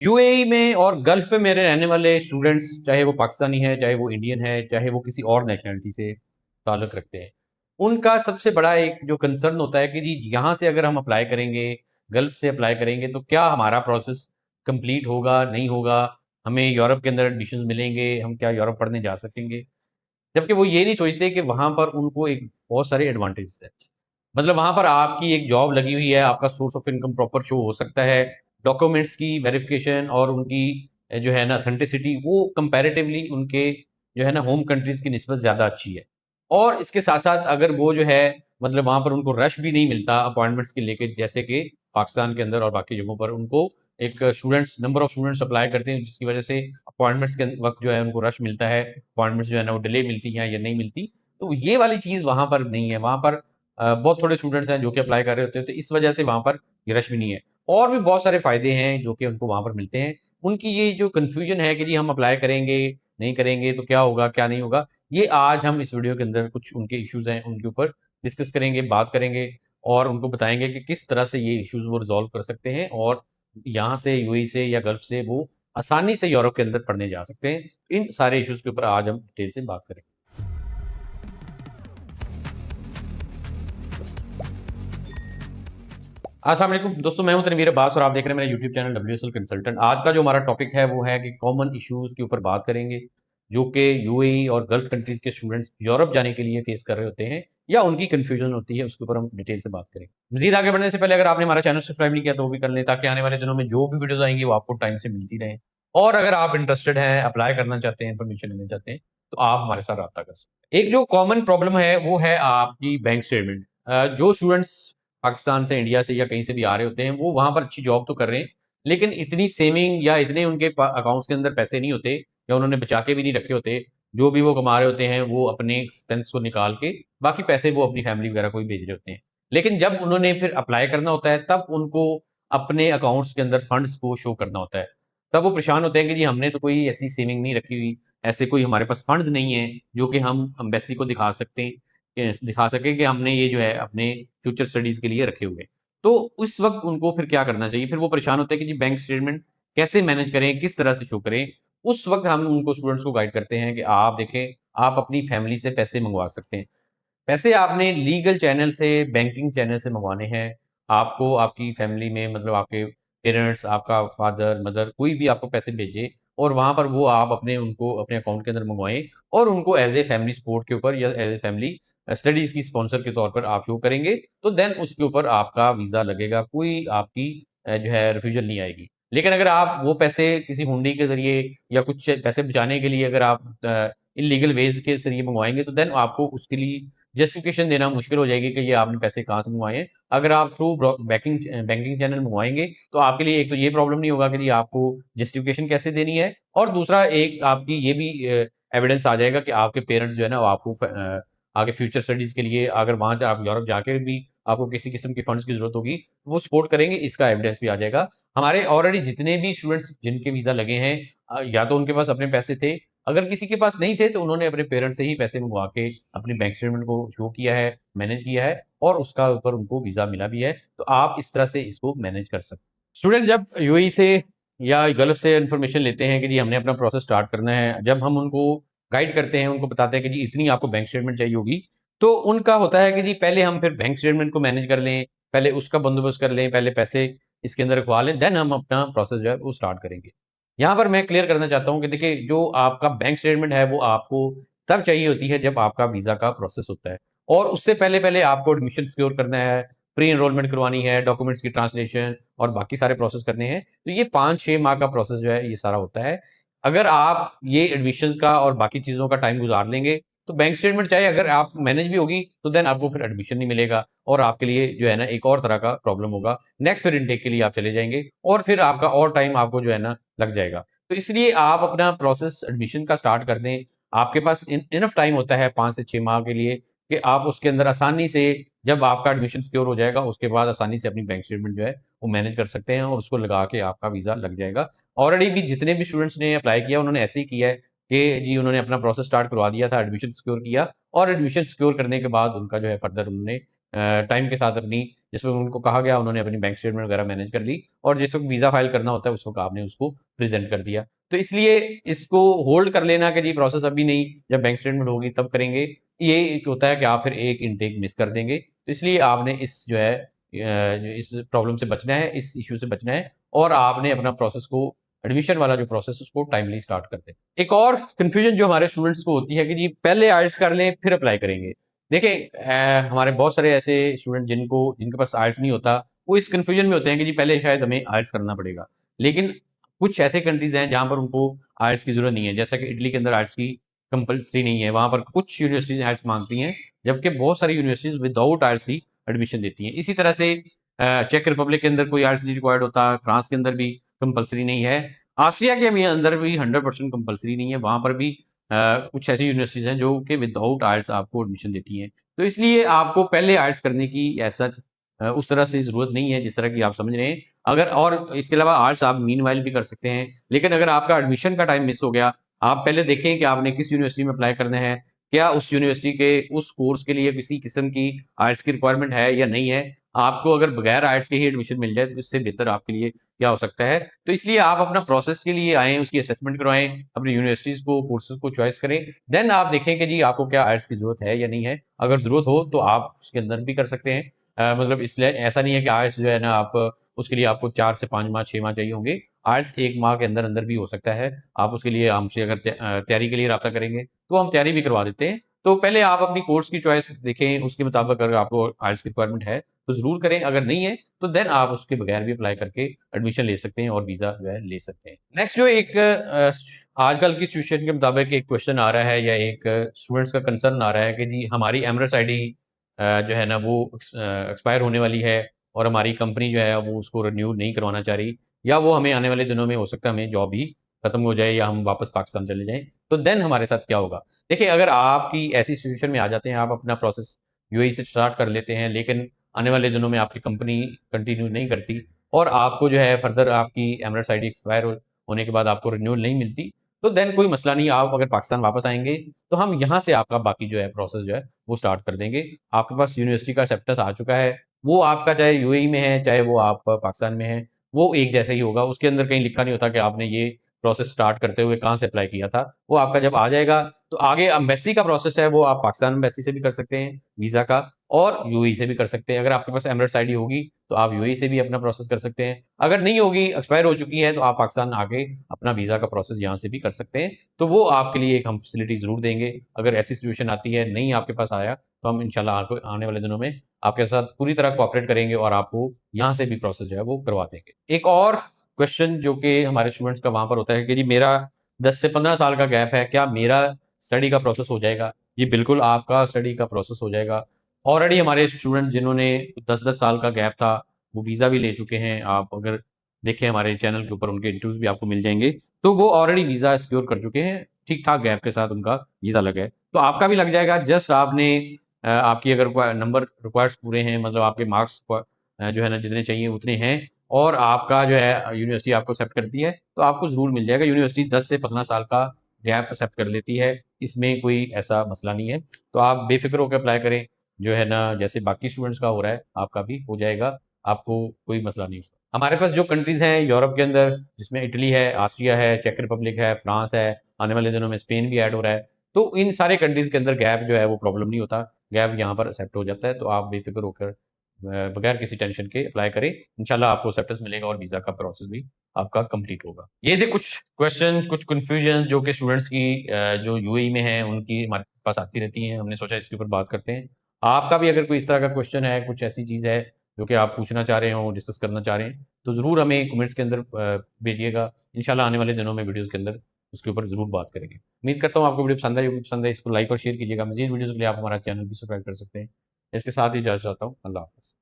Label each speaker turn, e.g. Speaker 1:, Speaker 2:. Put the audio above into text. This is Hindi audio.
Speaker 1: यूएई में और गल्फ में मेरे रहने वाले स्टूडेंट्स, चाहे वो पाकिस्तानी है, चाहे वो इंडियन है, चाहे वो किसी और नेशनैलिटी से ताल्लुक़ रखते हैं, उनका सबसे बड़ा एक जो कंसर्न होता है कि जी यहाँ से अगर हम अप्लाई करेंगे, गल्फ से अप्लाई करेंगे तो क्या हमारा प्रोसेस कंप्लीट होगा, नहीं होगा? हमें यूरोप के अंदर एडमिशंस मिलेंगे, हम क्या यूरोप पढ़ने जा सकेंगे? जबकि वो ये नहीं सोचते कि वहाँ पर उनको एक बहुत सारे एडवांटेजेस हैं। मतलब वहाँ पर आपकी एक जॉब लगी हुई है, आपका source of income proper show हो सकता है, डॉक्यूमेंट्स की वेरिफिकेशन और उनकी जो है ना ऑथेंटिसिटी वो कंपैरेटिवली उनके जो है ना होम कंट्रीज़ की निस्बत ज़्यादा अच्छी है। और इसके साथ-साथ अगर वो जो है मतलब वहाँ पर उनको रश भी नहीं मिलता अपॉइंटमेंट्स के लेके जैसे कि पाकिस्तान के अंदर और बाकी जगहों पर उनको एक students number of students apply करते हैं जिसकी वजह से अपॉइंटमेंट्स के वक़्त जो है उनको रश मिलता है, अपॉइंटमेंट्स जो है ना वो डिले मिलती हैं या नहीं मिलती। तो ये वाली चीज़ वहाँ पर नहीं है, वहाँ पर बहुत थोड़े स्टूडेंट्स हैं जो कि अप्लाई कर रहे होते हैं, तो इस वजह से वहाँ पर ये रश भी नहीं है। और भी बहुत सारे फ़ायदे हैं जो कि उनको वहाँ पर मिलते हैं। उनकी ये जो कन्फ्यूज़न है कि जी हम अप्लाई करेंगे, नहीं करेंगे तो क्या होगा, क्या नहीं होगा? ये आज हम इस वीडियो के अंदर कुछ उनके इश्यूज़ हैं, उनके ऊपर डिस्कस करेंगे, बात करेंगे और उनको बताएँगे कि किस तरह से ये इश्यूज़ वो रिज़ॉल्व कर सकते हैं और यहाँ से यूएई से या गल्फ से वो आसानी से यूरोप के अंदर पढ़ने जा सकते हैं। इन सारे इश्यूज़ के ऊपर आज हम डिटेल से बात करेंगे। अस्सलाम वालेकुम दोस्तों, मैं हूं तनवीर अब्बास और आप देख रहे हैं मेरा यूट्यूब चैनल डब्ल्यूएसएल कंसल्टेंट। आज का जो हमारा टॉपिक है वो है कि कॉमन इश्यूज़ के ऊपर बात करेंगे, जो कि यूएई और गल्फ कंट्रीज़ के स्टूडेंट्स यूरोप जाने के लिए फेस कर रहे होते हैं या उनकी कन्फ्यूजन होती है, उसके ऊपर हम डिटेल से बात करेंगे। मज़ीद आगे बढ़ने से पहले अगर आपने हमारा चैनल सब्सक्राइब नहीं किया तो वो भी कर लें ताकि आने वाले दिनों में जो भी वीडियोज़ आएँगी वो आपको टाइम से मिलती रहें। और अगर आप इंटरेस्टेड हैं, अप्लाई करना चाहते हैं, इन्फॉर्मेशन लेना चाहते हैं, तो आप हमारे साथ राब्ता कर सकते हैं। एक जो कॉमन प्रॉब्लम है वो है आपकी बैंक स्टेटमेंट। जो स्टूडेंट्स पाकिस्तान से, इंडिया से या कहीं से भी आ रहे होते हैं, वो वहाँ पर अच्छी जॉब तो कर रहे हैं, लेकिन इतनी सेविंग या इतने उनके अकाउंट्स के अंदर पैसे नहीं होते या उन्होंने बचा के भी नहीं रखे होते। जो भी वो कमा रहे होते हैं, वो अपने एक्सपेंस को निकाल के बाकी पैसे वो अपनी फैमिली वगैरह को ही भेज रहे होते हैं। लेकिन जब उन्होंने फिर अप्लाई करना होता है, तब उनको अपने अकाउंट्स के अंदर फंड्स को शो करना होता है। तब वो परेशान होते हैं कि जी हमने तो कोई ऐसी सेविंग नहीं रखी हुई, ऐसे कोई हमारे पास फंड्स नहीं है, जो कि हम एम्बेसी को दिखा सकते हैं दिखा सकें कि हमने ये जो है अपने फ्यूचर स्टडीज़ के लिए रखे हुए हैं। तो उस वक़्त उनको फिर क्या करना चाहिए? फिर वो परेशान होते हैं कि जी बैंक स्टेटमेंट कैसे मैनेज करें, किस तरह से शो करें? उस वक़्त हम उनको स्टूडेंट्स को गाइड करते हैं कि आप देखें, आप अपनी फैमिली से पैसे मँगवा सकते हैं। पैसे आपने लीगल चैनल से, बैंकिंग चैनल से मँगवाने हैं। आपको आपकी फैमिली में मतलब आपके पेरेंट्स, आपका फादर, मदर कोई भी आपको पैसे भेजे और वहाँ पर वो आप अपने उनको अपने अकाउंट के अंदर मँगवाएँ और उनको एज़ ए फैमिली सपोर्ट के ऊपर या एज़ ए फैमिली स्टडीज़ की स्पॉन्सर के तौर पर आप शो करेंगे, तो देन उसके ऊपर आपका वीज़ा लगेगा। कोई आपकी जो है रिफ्यूज़ल नहीं आएगी। लेकिन अगर आप वो पैसे किसी हुंडी के ज़रिए या कुछ पैसे बचाने के लिए अगर आप इल्लीगल वेज़ के ज़रिए मँगवाएँगे, तो देन आपको उसके लिए जस्टिफिकेशन देना मुश्किल हो जाएगी कि ये आपने पैसे कहाँ से मँगवाए हैं। अगर आप थ्रू बैंकिंग चैनल मँगवाएँगे, तो आपके लिए एक तो ये प्रॉब्लम नहीं होगा कि जी आपको जस्टिफिकेशन कैसे देनी है और दूसरा एक आपकी ये भी एविडेंस आ जाएगा कि आपके पेरेंट्स जो है ना वो आपको आगे फ्यूचर स्टडीज़ के लिए अगर वहाँ जा आप यूरोप जाके भी आपको किसी किस्म के फंड्स की ज़रूरत होगी, वो सपोर्ट करेंगे, इसका एविडेंस भी आ जाएगा। हमारे ऑलरेडी जितने भी स्टूडेंट्स जिनके वीज़ा लगे हैं या तो उनके पास अपने पैसे थे, अगर किसी के पास नहीं थे तो उन्होंने अपने पेरेंट्स से ही पैसे मँगवा के अपनी बैंक स्टेटमेंट को शो किया है, मैनेज किया है और उसका ऊपर उनको वीज़ा मिला भी है। तो आप इस तरह से इसको मैनेज कर सकते हैं। स्टूडेंट जब यूएई से या गल्फ से इन्फॉर्मेशन लेते हैं कि जी हमने अपना प्रोसेस स्टार्ट करना है, जब हम उनको गाइड करते हैं, उनको बताते हैं कि जी इतनी आपको बैंक स्टेटमेंट चाहिए होगी, तो उनका होता है कि जी पहले हम फिर बैंक स्टेटमेंट को मैनेज कर लें, पहले उसका बंदोबस्त कर लें, पहले पैसे इसके अंदर रखवा लें, देन हम अपना प्रोसेस जो है वो स्टार्ट करेंगे। यहाँ पर मैं क्लियर करना चाहता हूँ कि देखिए जो आपका बैंक स्टेटमेंट है वो आपको तब चाहिए होती है जब आपका वीज़ा का प्रोसेस होता है और उससे पहले-पहले आपको एडमिशन सिक्योर करना है, प्री एनरोलमेंट करवानी है, डॉक्यूमेंट्स की ट्रांसलेशन और बाकी सारे प्रोसेस करने हैं। तो ये 5-6 माह का प्रोसेस जो है ये सारा होता है। अगर आप ये एडमिशन्स का और बाकी चीज़ों का टाइम गुज़ार लेंगे, तो बैंक स्टेटमेंट चाहे अगर आप मैनेज भी होगी, तो देन आपको फिर एडमिशन नहीं मिलेगा और आपके लिए जो है ना एक और तरह का प्रॉब्लम होगा। नेक्स्ट फिर इनटेक के लिए आप चले जाएँगे और फिर आपका और टाइम आपको जो है ना लग जाएगा। तो इसलिए आप अपना प्रोसेस एडमिशन का स्टार्ट कर दें। आपके पास इनफ टाइम होता है 5 से 6 माह के लिए कि आप उसके अंदर आसानी से जब आपका एडमिशन सिक्योर हो जाएगा, उसके बाद आसानी से अपनी बैंक स्टेटमेंट जो है, वो मैनेज कर सकते हैं और उसको लगा के आपका वीज़ा लग जाएगा। ऑलरेडी भी जितने भी स्टूडेंट्स ने अप्लाई किया, उन्होंने ऐसे ही किया है कि जी उन्होंने अपना प्रोसेस स्टार्ट करवा दिया था, एडमिशन सिक्योर किया और एडमिशन सिक्योर करने के बाद उनका जो है फर्दर उन्होंने टाइम के साथ अपनी जिस वक़्त उनको कहा गया उन्होंने अपनी बैंक स्टेटमेंट वगैरह मैनेज कर ली और जिस वक़्त वीज़ा फाइल करना होता है उस वक़्त आपने उसको प्रेज़ेंट कर दिया। तो इसलिए इसको होल्ड कर लेना कि जी प्रोसेस अभी नहीं, जब बैंक स्टेटमेंट होगी तब करेंगे, ये एक होता है कि आप फिर एक इनटेक मिस कर देंगे। तो इसलिए आपने इस जो है इस प्रॉब्लम से बचना है, इस इश्यू से बचना है और आपने अपना प्रोसेस को एडमिशन वाला जो प्रोसेस है उसको टाइमली स्टार्ट कर दें। एक और कन्फ्यूजन जो हमारे स्टूडेंट्स को होती है कि जी पहले आइल्स कर लें फिर अप्लाई करेंगे। देखिए हमारे बहुत सारे ऐसे स्टूडेंट जिनके पास आइल्स नहीं होता, वो इस कन्फ्यूजन में होते हैं कि जी पहले शायद हमें आइल्स करना पड़ेगा। लेकिन कुछ ऐसे कंट्रीज़ हैं जहाँ पर उनको आइल्स की ज़रूरत नहीं है, जैसा कि इटली के अंदर आइल्स की कंपल्सरी नहीं है, वहाँ पर कुछ यूनिवर्सिटीज़ आइल्स माँगती हैं, जबकि बहुत सारी यूनिवर्सिटीज़ विदाउट आइल्स ही एडमिशन देती हैं। इसी तरह से चेक रिपब्लिक के अंदर कोई आइल्स नहीं रिक्वायर्ड होता, फ्रांस के अंदर भी कंपल्सरी नहीं है। ऑस्ट्रिया के भी अंदर भी 100% कंपल्सरी नहीं है, वहाँ पर भी कुछ ऐसी यूनिवर्सिटीज़ हैं जो कि विदाउट आइल्स आपको एडमिशन देती हैं। तो इसलिए आपको पहले आइल्स करने की एज़ सच उस तरह से ज़रूरत नहीं है जिस तरह की आप समझ रहे हैं। अगर और इसके अलावा आइल्स आप मीनवाइल भी कर सकते हैं, लेकिन अगर आपका एडमिशन का टाइम मिस हो गया, आप पहले देखें कि आपने किस यूनिवर्सिटी में अप्लाई करना है, क्या उस यूनिवर्सिटी के उस कोर्स के लिए किसी किस्म की आइल्स की रिक्वायरमेंट है या नहीं है। आपको अगर बगैर आइल्स के ही एडमिशन मिल जाए तो इससे बेहतर आपके लिए क्या हो सकता है। तो इसलिए आप अपना प्रोसेस के लिए आएँ, उसकी असेसमेंट करवाएँ, अपनी यूनिवर्सिटीज़ को, कोर्सेज़ को चॉइस करें। देन आप देखें कि जी आपको क्या आइल्स की ज़रूरत है या नहीं है। अगर ज़रूरत हो तो आप उसके अंदर भी कर सकते हैं। मतलब इसलिए ऐसा नहीं है कि आइल्स जो है ना आप उसके लिए आपको 4 से 5 माह, 6 माह चाहिए होंगे। आइल्स 1 माह के अंदर-अंदर भी हो सकता है। आप उसके लिए हमसे अगर तैयारी के लिए राब्ता करेंगे, तो हम तैयारी भी करवा देते हैं। तो पहले आप अपनी कोर्स की चॉइस देखें, उसके मुताबिक अगर आपको आइल्स की रिक्वायरमेंट है, तो ज़रूर करें, अगर नहीं है, तो देन आप उसके बगैर भी अप्लाई करके एडमिशन ले सकते हैं और वीज़ा जो है ले सकते हैं। नेक्स्ट जो एक आजकल की सिचुएशन के मुताबिक एक क्वेश्चन आ रहा है या एक स्टूडेंट्स का कंसर्न आ रहा है कि जी हमारी एमरेट्स आईडी जो है ना वो एक्सपायर होने वाली है और हमारी कंपनी जो है वो उसको रिन्यू नहीं करवाना चाह रही या वो हमें आने वाले दिनों में हो सकता है हमें जॉब ही खत्म हो जाए या हम वापस पाकिस्तान चले जाएँ, तो देन हमारे साथ क्या होगा? देखिए, अगर आपकी ऐसी सिचुएशन में आ जाते हैं, आप अपना प्रोसेस यूएई से स्टार्ट कर लेते हैं, लेकिन आने वाले दिनों में आपकी कंपनी कंटिन्यू नहीं करती और आपको जो है फर्दर आपकी एमरेट्स आईडी एक्सपायर होने के बाद आपको रिन्यूअल नहीं मिलती, तो देन कोई मसला नहीं, आप अगर पाकिस्तान वापस आएँगे, तो हम यहाँ से आपका बाकी जो है प्रोसेस जो है, वो स्टार्ट कर देंगे। आपके पास यूनिवर्सिटी का एक्सेप्टेंस आ चुका है, वो आपका चाहे यूएई में है, चाहे वो आप पाकिस्तान में है, वो एक जैसा ही होगा। उसके अंदर कहीं लिखा नहीं होता कि आपने ये प्रोसेस स्टार्ट करते हुए कहाँ से अप्लाई किया था। वो आपका जब आ जाएगा, तो आगे एम्बेसी का प्रोसेस है, वो आप पाकिस्तान एम्बेसी से भी कर सकते हैं, वीज़ा का और यूएई से भी कर सकते हैं। अगर आपके पास एमिरेट्स आईडी होगी, तो आप यूएई से भी अपना प्रोसेस कर सकते हैं। अगर नहीं होगी, एक्सपायर हो चुकी है, तो आप पाकिस्तान आके अपना वीज़ा का प्रोसेस यहाँ से भी कर सकते हैं। तो वो आपके लिए एक हम फैसिलिटी ज़रूर देंगे। अगर ऐसी सिचुएशन आती है, नहीं आपके पास आया, तो हम इंशाल्लाह आपको आने वाले दिनों में आपके साथ पूरी तरह कोऑपरेट करेंगे और आपको यहाँ से भी प्रोसेस जो है वो करवा देंगे। एक और क्वेश्चन जो कि हमारे स्टूडेंट्स का वहाँ पर होता है कि जी मेरा 10 से 15 साल का गैप है, क्या मेरा स्टडी का प्रोसेस हो जाएगा? जी बिल्कुल, आपका स्टडी का प्रोसेस हो जाएगा। ऑलरेडी हमारे स्टूडेंट जिन्होंने 10-10 साल का गैप था, वो वीज़ा भी ले चुके हैं। आप अगर देखें हमारे चैनल के ऊपर उनके इंटरव्यूज़ भी आपको मिल जाएँगे। तो वो ऑलरेडी वीज़ा सिक्योर कर चुके हैं, ठीक-ठाक गैप के साथ उनका वीज़ा लगा है। तो आपका भी लग जाएगा, जस्ट आपने आपकी अगर नंबर रिक्वायर्ड्स पूरे हैं, मतलब आपके मार्क्स जो है ना जितने चाहिए उतने हैं और आपका जो है यूनिवर्सिटी आपको एक्सेप्ट करती है, तो आपको ज़रूर मिल जाएगा। यूनिवर्सिटी 10 से 15 साल का गैप एक्सेप्ट कर लेती है, इसमें कोई ऐसा मसला नहीं है। तो आप बेफ़िक्र होके अप्लाई करें, जो है ना जैसे बाकी स्टूडेंट्स का हो रहा है, आपका भी हो जाएगा, आपको कोई मसला नहीं होगा। हमारे पास जो कंट्रीज़ हैं यूरोप के अंदर, जिसमें इटली है, ऑस्ट्रिया है, चेक रिपब्लिक है, फ्रांस है, आने वाले दिनों में स्पेन भी ऐड हो रहा है। तो इन सारे कंट्रीज़ के अंदर गैप जो है वो प्रॉब्लम नहीं होता, गैप यहाँ पर एक्सेप्ट हो जाता है, तो आप बेफ़िक्र होकर बगैर किसी टेंशन के अप्लाई करें। इंशाल्लाह आपको एक्सेप्टेंस मिलेगा और वीज़ा का प्रोसेस भी आपका कंप्लीट होगा। ये थे कुछ क्वेश्चन, कुछ कन्फ्यूजन जो कि स्टूडेंट्स की जो यूएई में हैं, उनकी हमारे पास आती रहती हैं। हमने सोचा इसके ऊपर बात करते हैं। आपका भी अगर कोई इस तरह का क्वेश्चन है, कुछ ऐसी चीज़ है जो कि आप पूछना चाह रहे हों, डिस्कस करना चाह रहे हैं, तो ज़रूर हमें कमेंट्स के अंदर भेजिएगा। इंशाल्लाह आने वाले दिनों में वीडियोज़ के अंदर उसके ऊपर ज़रूर बात करेंगे। उम्मीद करता हूँ आपको वीडियो पसंद आई होगी। पसंद आई इसको लाइक और शेयर कीजिएगा। मज़ीद वीडियोज़ के लिए आप हमारा चैनल भी सब्सक्राइब कर सकते हैं। इसके साथ ही इजाज़त चाहता हूँ। अल्लाह हाफ़िज़।